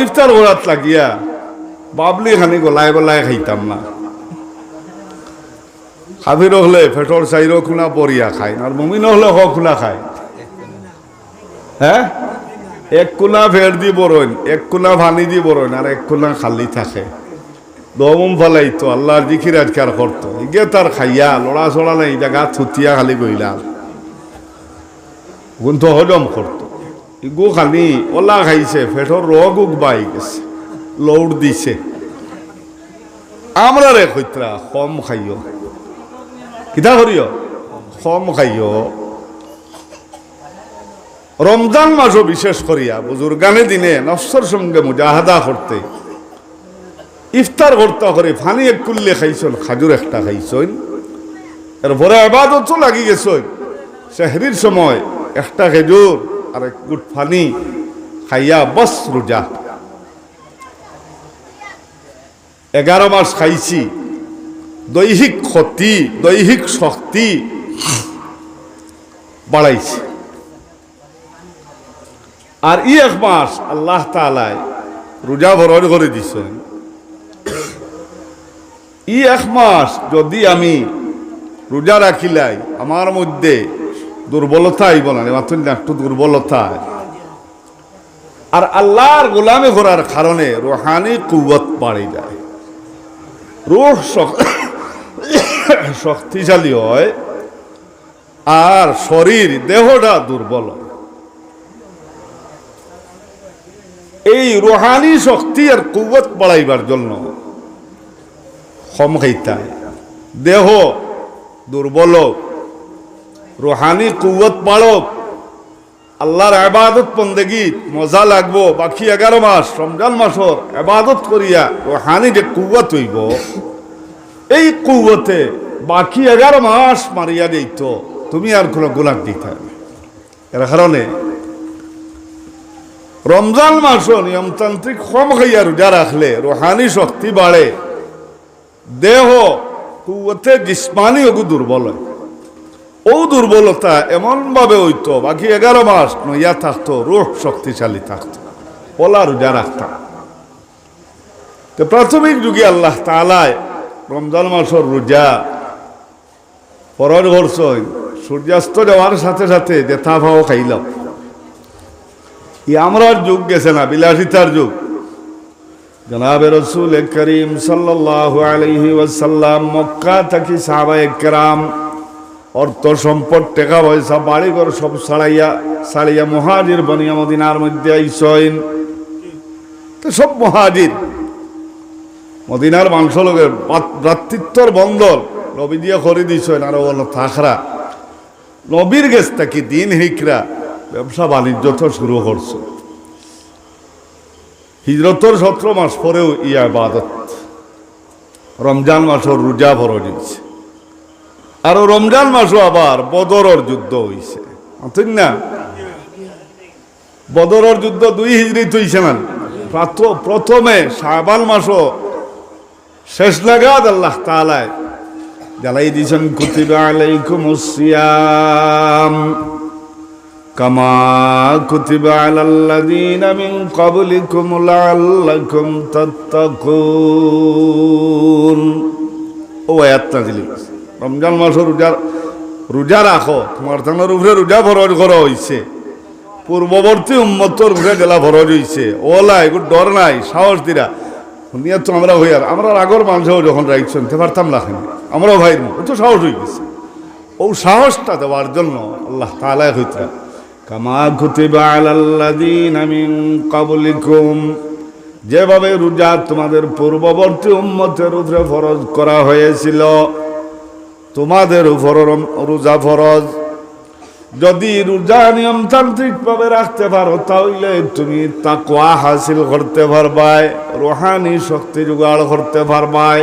ইফতার করাত লাগিয়া বাবলি খানি গলায় গলায় খাইতাম না। কাফির হলে ফেটর চাইর খুনা পরিয়া খায়, আর মুমিন হলে হ খুনা খায়। হ্যাঁ, এক কোনা ফের দি বরইন, এক কোনা পানি দি বরইন, আর এক কোনা খালি থাকে। দমম ফলাইতো আল্লাহর জিকির আজকার করতো, ইগে তার খাইয়া লড়া চড়া নাই, জায়গা থুতিয়া খালি গইলাম গুণ হজম করতো। ইগু খালি ওলা খাইছে, ফেটর রোগ উগবাই গেছে, লৌড় দিছে। আমরা রে কইতরা কম খাইও, কিতা করিও, কম খাইও। রমজান মাসও বিশেষ করিয়া বুজুর্গানে দিনে নফসর সঙ্গে মুজাহাদা করতে ইফতার করতে করে ফানি এক কুল্লে খাইছন, খাজুর একটা খাইছন, এরপরে ইবাদতও লাগি গেছন। সেহরির সময় একটা খেজুর আর এক গুট ফানি খাইয়া বস রোজা। 11 মাস খাইছি, দৈহিক ক্ষতি দৈহিক শক্তি বাড়াইছে। আর এক মাস আল্লাহ তাআলা রোজা বরণ করে দিছেন। এক মাস যদি আমি রোজা রাখিলাই, আমার মধ্যে দুর্বলতা আইব না, মাত্র একটু দুর্বলতা। আর আল্লাহর গোলামি করার কারণে রুহানি কুওয়াত বাড়ে যায়, রূহ শক্তিশালী হয়, আর শরীর দেহটা দুর্বল হয়। এই রুহানি শক্তি আর কুওয়াত বাড়াইবার জন্য কম খাইতে হয়। দেহ দুর্বল, রুহানি কুওয়াত বাড়ক, আল্লাহর ইবাদত বন্দেগী মজা লাগবো। বাকি 11 মাস রমজান মাসর ইবাদত করিয়া রুহানি যে কুওয়াত হইব, এই কুওয়াতে বাকি 11 মাস মারিয়া দিত, তুমি আর কোনো গুনাহ দিতে হবে। এর কারণে রমজান মাসও নিয়মতান্ত্রিক কম খাইয়া রোজা রাখলে রুহানি শক্তি বাড়ে, দেহ কুওয়াতে জিসমানি ওগু দুর্বল হয়। ও দুর্বলতা এমন ভাবে হইতো বাকি 11 মাস নইয়া থাকতো, রূহ শক্তিশালী থাকতো, ওলা রোজা রাখতাম। তো প্রাথমিক যুগে আল্লাহ তাআলা রমজান মাসের রোজা ফরজ করছেন। সূর্যাস্ত যাওয়ার সাথে সাথে যেথা ভাও খাইলাম। আমরার যুগ গেছে না, বিলাসিতার যুগ। জনাবে রাসূল করিম সাল্লাল্লাহু আলাইহি ওয়াসাল্লাম মক্কা থেকে সাহাবায়ে কেরাম অর্থ সম্পদ টাকা পয়সা বাড়িঘর সব ছাড়াইয়া মুহাজির বনিয়া মদিনার মধ্যে আইসইন। তো সব মুহাজির মদিনার মানুষ লোকের ভ্রাতৃত্বর বন্ধন নবী দিয়ে করে দিয়েছেন। আরো বলো থাকরা নবীর গেছ থাকি দিন হিকরা ব্যবসা বাণিজ্য তো শুরু করছে। হিজরতর 17 মাস পরেও ইবাদত রমজান মাসের রোজা ফরজ হয়েছে। আর রমজান মাসও আবার বদরের যুদ্ধ হয়েছে, না? বদরের যুদ্ধ 2 হিজরিত হয়েছে না। প্রথমে শাবান মাসও শেষ লাগাত আল্লাহ তাআলা জ্বালাই দিয়েছেন, কুতিবা আলাইকুমুস সিয়াম কামা কুতিবা আলাল্লাযীনা মিন ক্বাবলিকুম লাআল্লাকুম তাত্তাকুন। ও আয়াত নাযিল হয়েছে, রমজান মাসের রোজা রাখো, তোমার তানোর উপরে রোজা ফরজ করা হয়েছে। পূর্ববর্তী উম্মতর উপরে গেলা ফরজ হয়েছে। ওলা এগুলো ডর নাই, সাহস দিরা শুনিয়া তো আমরা হইয়ার আমরা আগর মানুষও যখন রাইছেন তে পারতাম না, আমরাও ভাইয়ের মতো তো সাহস হয়ে গেছে। ও সাহসটা দেওয়ার জন্য আল্লাহ তাআলা হইতা কামা কুতিবা আলাল্লাযীনা মিন ক্বাবলিকুম, যেভাবে রোজা তোমাদের পূর্ববর্তী উম্মতের উপরে ফরজ করা হয়েছিল, তোমাদের উপর রোজা ফরজ। যদি রোজা নিয়মতান্ত্রিক ভাবে রাখতে পারো তাহলে তুমি তাকওয়া হাসিল করতে পারবাই, রুহানি শক্তি জোগাড় করতে পারবাই।